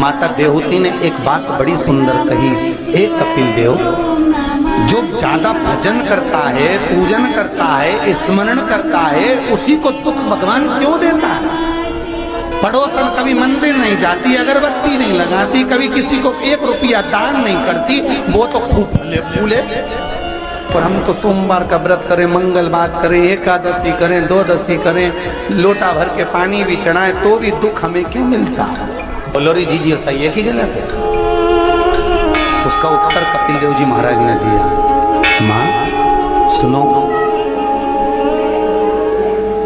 माता देवहूति ने एक बात बड़ी सुंदर कही, एक कपिल देव, जो ज्यादा भजन करता है, पूजन करता है, स्मरण करता है, उसी को दुख भगवान क्यों देता है? पड़ोसन कभी मंदिर नहीं जाती, अगरबत्ती नहीं लगाती, कभी किसी को 1 रुपया दान नहीं करती, वो तो खूब फले फूले। और हम तो सोमवार का व्रत करें, मंगलवार करें, एकादशी करें, द्वादशी करें, लोटा भर के पानी भी चढ़ाएं, तो भी दुख हमें क्यों मिलता? बोलो रे जी सही है कि गलत है? उसका उत्तर कपिल देव जी महाराज ने दिया, मां सुनो,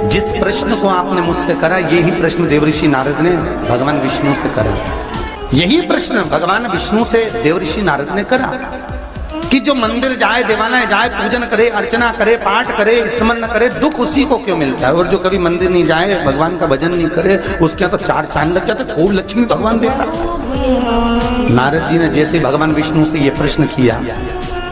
जिस प्रश्न को आपने मुझसे करा, यही प्रश्न देवऋषि नारद ने भगवान विष्णु से करा। यही प्रश्न भगवान विष्णु से देवऋषि नारद ने करा कि जो मंदिर जाए, देवालय जाए, पूजन करे, अर्चना करे, पाठ करे, स्मरण करे, दुख उसी को क्यों मिलता है? और जो कभी मंदिर नहीं जाए, भगवान का भजन नहीं करे, उसके यहाँ तो 4 चांद लग जाते, खूब लक्ष्मी भगवान देता। नारद जी ने जैसे भगवान विष्णु से ये प्रश्न किया,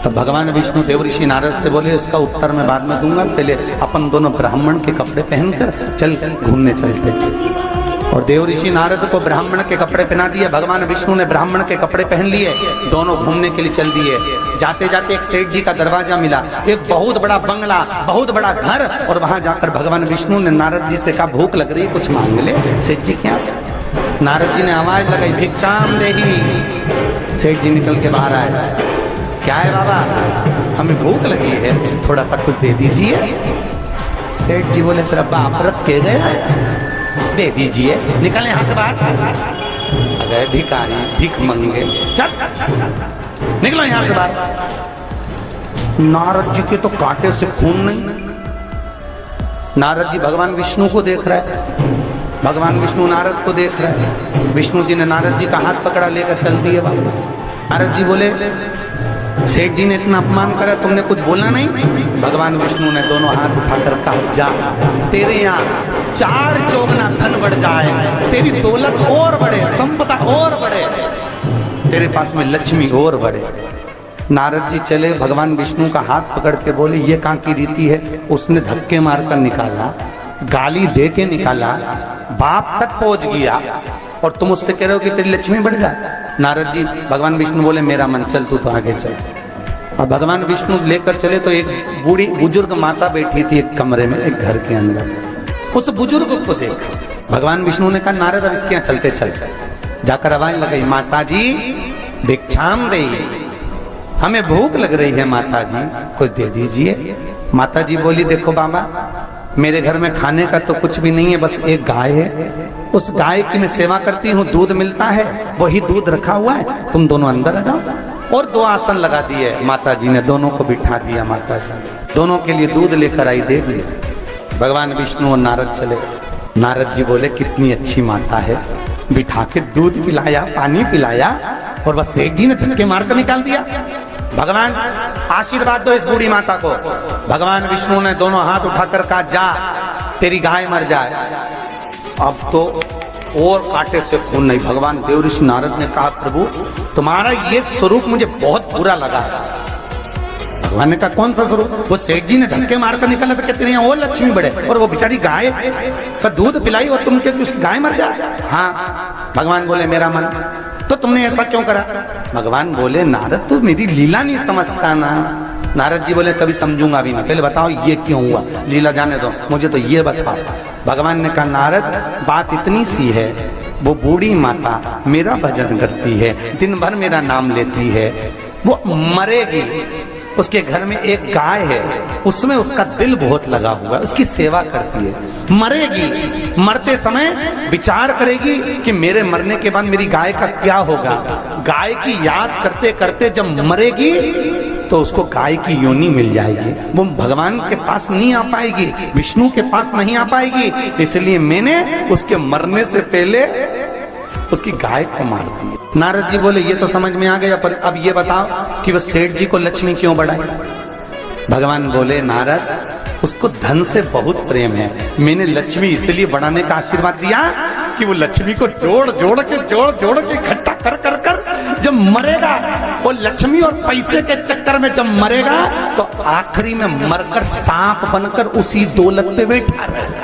तो भगवान विष्णु देवऋषि नारद से बोले, इसका उत्तर मैं बाद में दूंगा, पहले अपन दोनों ब्राह्मण के कपड़े पहनकर चल घूमने चलते। और देवऋषि नारद को ब्राह्मण के कपड़े पहना दिए, भगवान विष्णु ने ब्राह्मण के कपड़े पहन लिए, दोनों घूमने के लिए चल दिए। जाते जाते एक सेठ जी का दरवाजा मिला, एक बहुत बड़ा बंगला, बहुत बड़ा घर, और वहां जाकर भगवान विष्णु ने नारद जी से कहा, भूख लग रही है, कुछ मांग ले। सेठ जी क्या? नारद जी ने आवाज लगाई, भिक्षाम देही। सेठ जी निकल के बाहर आए, क्या है बाबा? हमें भूख लगी है, थोड़ा सा कुछ दे दीजिए। सेठ जी बोले, तेरा बाप रख के गया, दे दीजिए। निकले यहां से बाहर। अगर भिखारी, भीख मंगे, चल निकलो यहां से बाहर। नारद जी के तो कांटे से खून नहीं। नारद जी भगवान विष्णु को देख रहा है, भगवान विष्णु नारद को देख रहा है। विष्णु जी ने नारद जी का हाथ पकड़ा, लेकर चल दिए वापस। नारद जी बोले, सेठ जी ने इतना अपमान करा, तुमने कुछ बोला नहीं? भगवान विष्णु ने दोनों हाथ उठाकर कहा, जा, तेरे यहाँ 4 चौगुना धन बढ़ जाए, तेरी दौलत और बढ़े, संपदा और बढ़े, तेरे पास में लक्ष्मी और बढ़े। नारद जी चले, भगवान विष्णु का हाथ पकड़ के बोले, ये कहाँ की रीति है? उसने धक्के मारकर निकाला, गाली दे के निकाला, बाप तक पहुंच गया, और तुम उससे कह रहे हो कि तेरी लक्ष्मी बढ़ जाए। नारद जी, भगवान विष्णु बोले, मेरा मन, चल तू तो आगे चल। और भगवान विष्णु लेकर चले तो एक बूढ़ी बुजुर्ग माता बैठी थी एक कमरे में, एक घर के अंदर। उस बुजुर्ग को देख भगवान विष्णु ने कहा, नारद अब इसके यहाँ चलते चलते। जाकर आवाज लगाई, माता जी भिक्षाम दे, हमें भूख लग रही है माता जी, कुछ दे दीजिए। माता जी बोली, देखो बाबा, मेरे घर में खाने का तो कुछ भी नहीं है, बस एक गाय है, उस गाय की मैं सेवा करती हूँ, दूध मिलता है, वही दूध रखा हुआ है, तुम दोनों अंदर आ जाओ। और 2 आसन लगा दिए माता जी ने, दोनों को बिठा दिया। माता जी दोनों के लिए दूध लेकर आई, दे दिया। भगवान विष्णु और नारद चले। नारद जी बोले, कितनी अच्छी माता है, बिठा के दूध पिलाया, पानी पिलाया, और बस सेठ जी ने धक्के मारकर निकाल दिया। भगवान आशीर्वाद दो इस बूढ़ी माता को। भगवान विष्णु ने दोनों हाथ उठाकर कहा, जा, तेरी गाय मर जाए। अब तो और कांटे से खून नहीं। भगवान देवऋषि नारद ने कहा, प्रभु तुम्हारा ये स्वरूप मुझे बहुत बुरा लगा। भगवान ने कहा, कौन सा स्वरूप? वो सेठ जी ने धक्के मारकर निकाला था, कहते हैं और लक्ष्मी बढ़े, और वो बेचारी गाय का दूध पिलाई और तुम कहते उसकी गाय मर जाए। हाँ। भगवान बोले, मेरा मन, तो तुमने ऐसा क्यों करा? भगवान बोले, नारद तू मेरी लीला नहीं समझता ना। नारद जी बोले, कभी समझूंगा भी नहीं, पहले बताओ ये क्यों हुआ, लीला जाने दो, मुझे तो ये बताओ। भगवान ने कहा, नारद बात इतनी सी है, वो बूढ़ी माता मेरा भजन करती है, दिन भर मेरा नाम लेती है, वो मरेगी, उसके घर में एक गाय है, उसमें उसका दिल बहुत लगा हुआ है, उसकी सेवा करती है, मरेगी, मरते समय विचार करेगी कि मेरे मरने के बाद मेरी गाय का क्या होगा। गाय की याद करते करते जब मरेगी तो उसको गाय की योनि मिल जाएगी, वो भगवान के पास नहीं आ पाएगी, विष्णु के पास नहीं आ पाएगी, इसलिए मैंने उसके मरने से पहले उसकी गाय को मार दी। नारद जी बोले, ये तो समझ में आ गया, पर अब ये बताओ कि वो सेठ जी को लक्ष्मी क्यों बढ़ाई? भगवान बोले, नारद उसको धन से बहुत प्रेम है, मैंने लक्ष्मी इसलिए बढ़ाने का आशीर्वाद दिया कि वो लक्ष्मी को जोड़ जोड़ के इकट्ठा कर कर कर जब मरेगा, वो लक्ष्मी और पैसे के चक्कर में जब मरेगा तो आखिरी में मरकर सांप बनकर उसी दौलत पे बैठा रहेगा।